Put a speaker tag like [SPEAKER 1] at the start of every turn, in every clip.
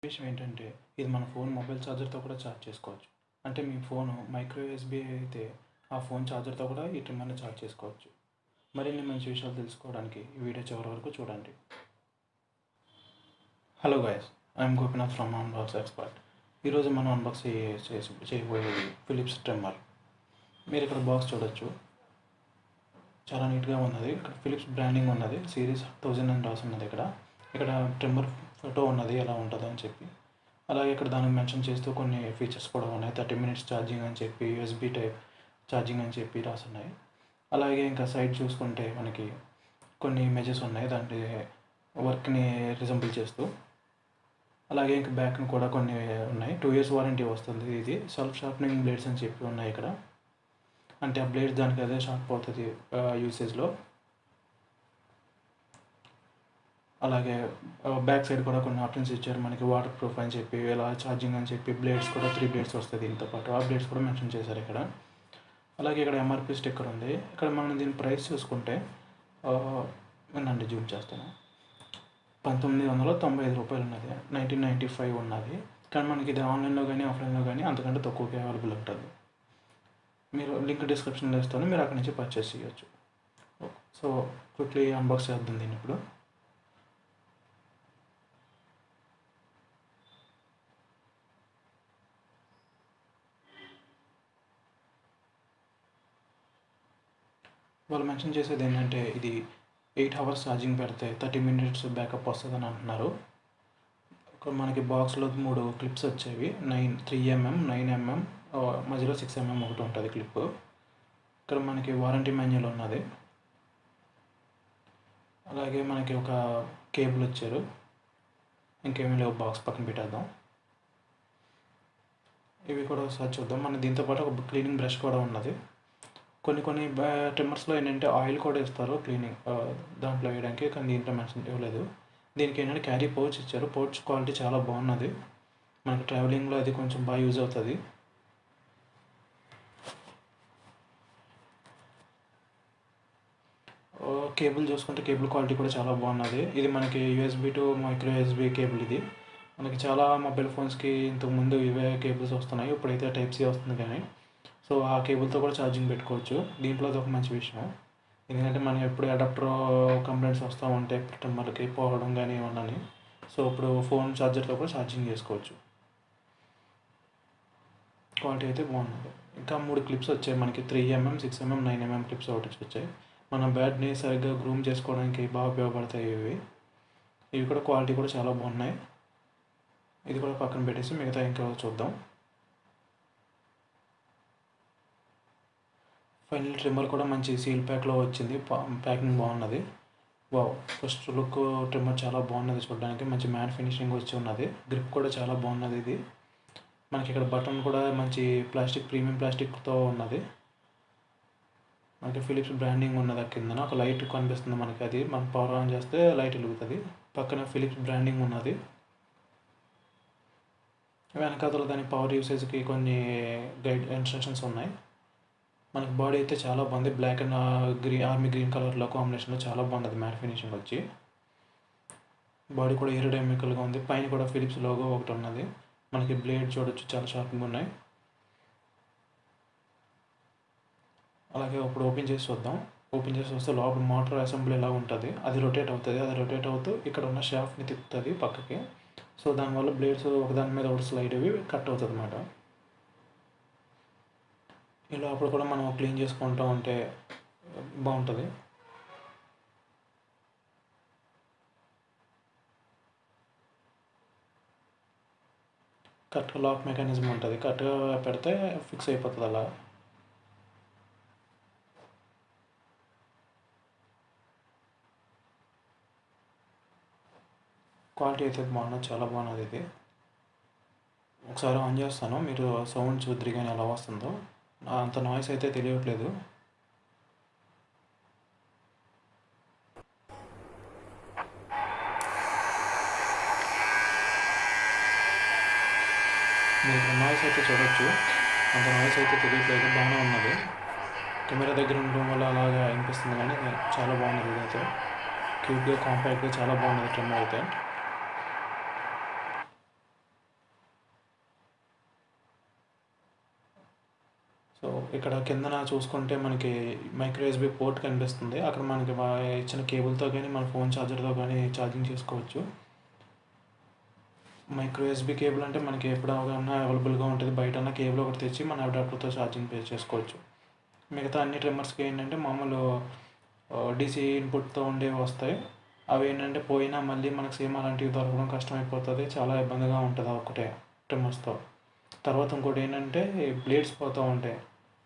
[SPEAKER 1] విషయం ఏంటంటే ఇది మన ఫోన్ మొబైల్ ఛార్జర్తో కూడా ఛార్జ్ చేసుకోవచ్చు. అంటే మీ ఫోను మైక్రో యూఎస్బీ అయితే ఆ ఫోన్ ఛార్జర్తో కూడా ఈ ట్రిమ్మర్ని ఛార్జ్ చేసుకోవచ్చు. మరిన్ని మంచి విషయాలు తెలుసుకోవడానికి ఈ వీడియో చివరి వరకు చూడండి. Hello guys, I'm Gopinath from unbox expert. ఈరోజు మనం అన్బాక్స్ చేయబోయేది ఫిలిప్స్ ట్రిమ్మర్. మీరు ఇక్కడ బాక్స్ చూడొచ్చు, చాలా నీట్గా ఉన్నది. ఇక్కడ ఫిలిప్స్ బ్రాండింగ్ ఉన్నది, సిరీస్ 1000 అని రాసి ఉన్నది. ఇక్కడ ట్రిమ్మర్ ఫోటో ఉన్నది, ఎలా ఉంటుందో అని చెప్పి. అలాగే ఇక్కడ దానికి మెన్షన్ చేస్తూ కొన్ని ఫీచర్స్ కూడా ఉన్నాయి. 30 minutes ఛార్జింగ్ అని చెప్పి, యూఎస్బీ టైప్ ఛార్జింగ్ అని చెప్పి రాసున్నాయి. అలాగే ఇంకా సైడ్ చూసుకుంటే మనకి కొన్ని ఇమేజెస్ ఉన్నాయి దాంట్లో వర్క్ని రిజంబుల్ చేస్తూ. అలాగే ఇంకా బ్యాక్ని కూడా కొన్ని ఉన్నాయి. 2 years వారంటీ వస్తుంది. ఇది సెల్ఫ్ షార్పనింగ్ బ్లేడ్స్ అని చెప్పి ఉన్నాయి ఇక్కడ. అంటే ఆ బ్లేడ్ దానికి అదే షార్ప్ అవుతుంది యూసేజ్లో. అలాగే బ్యాక్ సైడ్ కూడా కొన్ని ఆప్షన్స్ ఇచ్చారు మనకి, వాటర్ ప్రూఫ్ అని చెప్పి, ఇలా ఛార్జింగ్ అని చెప్పి. బ్లేడ్స్ కూడా 3 blades వస్తుంది దీంతో పాటు. ఆ బ్లేడ్స్ కూడా మెన్షన్ చేశారు ఇక్కడ. అలాగే ఇక్కడ ఎంఆర్పి స్టిక్కర్ ఉంది. ఇక్కడ మనం దీని ప్రైస్ చూసుకుంటే వినండి, జూమ్ చేస్తాను. 1995 రూపాయలు ఉన్నది, 1995 ఉన్నది. కానీ మనకి ఇది ఆన్లైన్లో కానీ ఆఫ్లైన్లో కానీ అంతకంటే తక్కువకి అవైలబుల్ ఉంటుంది. మీరు లింక్ డిస్క్రిప్షన్లో ఇస్తాను, మీరు అక్కడి నుంచి పర్చేస్ చేయొచ్చు. సో క్విక్లీ అన్బాక్స్ చేద్దాం దీన్ని ఇప్పుడు. వాళ్ళు మెన్షన్ చేసేది ఏంటంటే ఇది 8 hours ఛార్జింగ్ పెడితే 30 minutes బ్యాకప్ వస్తుందని అంటున్నారు. ఇక్కడ మనకి బాక్స్లో 3 క్లిప్స్ వచ్చేవి. 3mm, 9mm, మధ్యలో 6mm ఒకటి ఉంటుంది క్లిప్. ఇక్కడ మనకి వారంటీ మాన్యువల్ ఉన్నది. అలాగే మనకి ఒక కేబుల్ వచ్చారు. ఇంకేమీ లేవు, బాక్స్ పక్కన పెట్టేద్దాం. ఇవి కూడా ఒకసారి చూద్దాం. మన దీంతో పాటు ఒక క్లీనింగ్ బ్రష్ కూడా ఉన్నది. కొన్ని ట్రిమ్మర్స్లో ఏంటంటే ఆయిల్ కూడా ఇస్తారు క్లీనింగ్ దాంట్లో వేయడానికి, కానీ దీంట్లో మెన్షన్ ఇవ్వలేదు. దీనికి ఏంటంటే క్యారీ పౌచ్ ఇచ్చారు. పౌచ్ క్వాలిటీ చాలా బాగున్నది, మనకి ట్రావెలింగ్లో అది కొంచెం బాగా యూజ్ అవుతుంది. కేబుల్ చూసుకుంటే కేబుల్ క్వాలిటీ కూడా చాలా బాగున్నది. ఇది మనకి USB to micro USB cable. ఇది మనకి చాలా మొబైల్ ఫోన్స్కి ఇంతకుముందు ఇవే కేబుల్స్ వస్తున్నాయి, ఇప్పుడైతే టైప్ సి వస్తుంది. కానీ సో ఆ కేబుల్తో కూడా ఛార్జింగ్ పెట్టుకోవచ్చు. దీంట్లో అది ఒక మంచి విషయం. ఎందుకంటే మనం ఎప్పుడు అడాప్టర్ కంప్లైంట్స్ వస్తూ ఉంటాయి ట్రిమ్మర్కి పోవడం కానీ ఏమన్నాని. సో ఇప్పుడు ఫోన్ ఛార్జర్తో కూడా ఛార్జింగ్ చేసుకోవచ్చు. క్వాలిటీ అయితే బాగున్నది. ఇంకా 3 క్లిప్స్ వచ్చాయి మనకి. 3mm, 6mm, 9mm క్లిప్స్ ఒకటి వచ్చాయి. మన బ్యాట్ని సరిగ్గా గ్రూమ్ చేసుకోవడానికి బాగా ఉపయోగపడతాయి ఇవి కూడా క్వాలిటీ కూడా చాలా బాగున్నాయి. ఇది కూడా పక్కన పెట్టేసి మిగతా ఇంకా చూద్దాం. ఫైనల్ ట్రిమ్మర్ కూడా మంచి సీల్ ప్యాక్లో వచ్చింది. ప్యాకింగ్ బాగున్నది. వావ్, ఫస్ట్ లుక్ ట్రిమ్మర్ చాలా బాగున్నది చూడడానికి. మంచి మ్యాట్ ఫినిషింగ్ వచ్చి ఉన్నది. గ్రిప్ కూడా చాలా బాగున్నది. ఇది మనకి ఇక్కడ బటన్ కూడా మంచి ప్రీమియం ప్లాస్టిక్తో ఉన్నది. మనకి ఫిలిప్స్ బ్రాండింగ్ ఉన్నది. కిందన ఒక లైట్ కనిపిస్తుంది మనకి, అది మనం పవర్ ఆన్ చేస్తే లైట్ వెలుగుతుంది. పక్కన ఫిలిప్స్ బ్రాండింగ్ ఉన్నది. వెనకాతల దాని పవర్ యూసేజ్కి కొన్ని గైడ్ ఇన్స్ట్రక్షన్స్ ఉన్నాయి. మనకి బాడీ అయితే చాలా బాగుంది. బ్లాక్ అండ్ ఆర్మీ గ్రీన్ కలర్లో కాంబినేషన్లో చాలా బాగుంది. మ్యాట్ ఫినిషింగ్ వచ్చి బాడీ కూడా ఏరోడైనమికల్గా ఉంది. పైన కూడా ఫిలిప్స్ లోగో ఒకటి ఉన్నది. మనకి బ్లేడ్ చూడొచ్చు, చాలా షార్ప్గా ఉన్నాయి. అలాగే ఇప్పుడు ఓపెన్ చేసి చూద్దాం. ఓపెన్ చేసి వస్తే లోపల మోటార్ అసెంబ్లీ ఎలా ఉంటుంది, అది రొటేట్ అవుతుంది. అది రొటేట్ అవుతూ ఇక్కడ ఉన్న షాఫ్ట్ని తిప్పుతుంది పక్కకి. సో దానివల్ల బ్లేడ్స్ ఒకదాని మీద ఒకటి స్లైడ్ అవి కట్ అవుతుంది అన్నమాట. ఈ లోపల కూడా మనం క్లీన్ చేసుకుంటూ ఉంటే బాగుంటుంది. కరెక్ట్గా లాక్ మెకానిజం ఉంటుంది, కరెక్ట్గా పెడితే ఫిక్స్ అయిపోతుంది అలా. క్వాలిటీ అయితే బాగున్నది, చాలా బాగున్నది. ఇది ఒకసారి ఆన్ చేస్తాను, మీరు సౌండ్ చూద్దరు కానీ ఎలా వస్తుందో. అంత నాయిస్ అయితే తెలియట్లేదు. మీరు నాయిస్ అయితే చూడొచ్చు, అంత నాయిస్ అయితే తెలియట్లేదు, బాగానే ఉన్నది. కెమెరా దగ్గర ఉండడం వల్ల అలాగా అనిపిస్తుంది, కానీ చాలా బాగున్నది. ఇదైతే క్యూట్గా కాంపాక్ట్గా చాలా బాగున్నది ట్రిమ్మర్ అయితే. ఇక్కడ కిందన చూసుకుంటే మనకి మైక్రో యూఎస్బీ పోర్ట్ కనిపిస్తుంది. అక్కడ మనకి ఇచ్చిన కేబుల్‌తో గానీ, మన ఫోన్ ఛార్జర్‌తో గానీ ఛార్జింగ్ చేసుకోవచ్చు. మైక్రో యూఎస్బీ కేబుల్ అంటే మనకి ఎప్పుడన్నా అవైలబుల్‌గా ఉంటది. బయటన్న కేబుల్ ఒకటి తెచ్చి మన అడాప్టర్‌తో ఛార్జింగ్ చేసుకోవచ్చు. మిగతా అన్ని ట్రిమ్మర్స్‌కి ఏంటంటే మామూలు డీసీ ఇన్పుట్‌తో ఉండేవి వస్తాయి. అవి ఏంటంటే పోయినా మళ్ళీ మనకు సేమ్ అలాంటివి దొరకడం కష్టమైపోతది. చాలా ఇబ్బందిగా ఉంటది ఆ ఒక్కటే ట్రిమ్మర్స్‌తో. తర్వాత ఇంకోటి ఏంటంటే బ్లేడ్స్ పోతూ ఉంటాయి.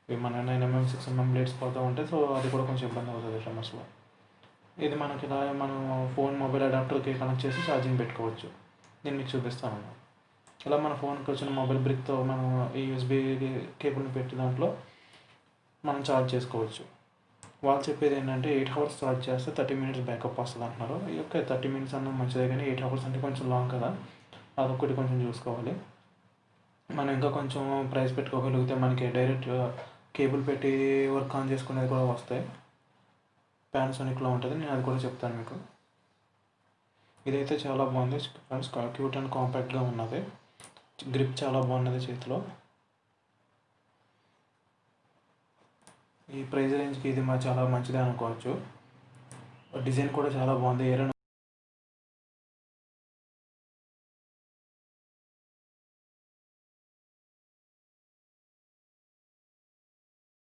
[SPEAKER 1] ఇవి మన 9mm, 6mm బ్లేడ్స్ పోతూ ఉంటాయి. సో, అది కూడా కొంచెం ఇబ్బంది అవుతది ట్రిమ్మర్స్‌లో. ఇది మనకి ఇలా మనం ఫోన్ మొబైల్ అడాప్టర్‌కి కనెక్ట్ చేసి ఛార్జింగ్ పెట్టుకోవచ్చు. నేను మీకు చూపిస్తాను. ఇలా మన ఫోన్‌కి వచ్చిన మొబైల్ బ్రిక్‌తో మనం ఈ యూఎస్బీ కేబుల్‌ని పెట్టి దాంట్లో మనం ఛార్జ్ చేసుకోవచ్చు. వాళ్ళు చెప్పేది ఏంటంటే 8 అవర్స్ ఛార్జ్ చేస్తే 30 మినిట్స్ బ్యాకప్ వస్తది అంటున్నారు. ఓకే, 30 మినిట్స్ అన్నా మంచిదే కానీ 8 అవర్స్ అంటే కొంచెం లాంగ్ కదా! అదొక్కటి కొంచెం చూసుకోవాలి. మనం ఇంకా కొంచెం ప్రైస్ పెట్టుకోగలిగితే మనకి డైరెక్ట్ కేబుల్ పెట్టి వర్క్ ఆన్ చేసుకునేది కూడా వస్తాయి. పానాసోనిక్‌లో ఉంటది. నేను అది కూడా చెప్తాను మీకు. ఇదైతే చాలా బాగుంది ఫ్రెండ్స్. క్యూట్ అండ్ కాంపాక్ట్‌గా ఉన్నది. గ్రిప్ చాలా బాగున్నది చేతిలో. ఈ ప్రైస్ రేంజ్‌కి ఇది చాలా మంచిదే అనుకోవచ్చు. డిజైన్ కూడా చాలా బాగుంది.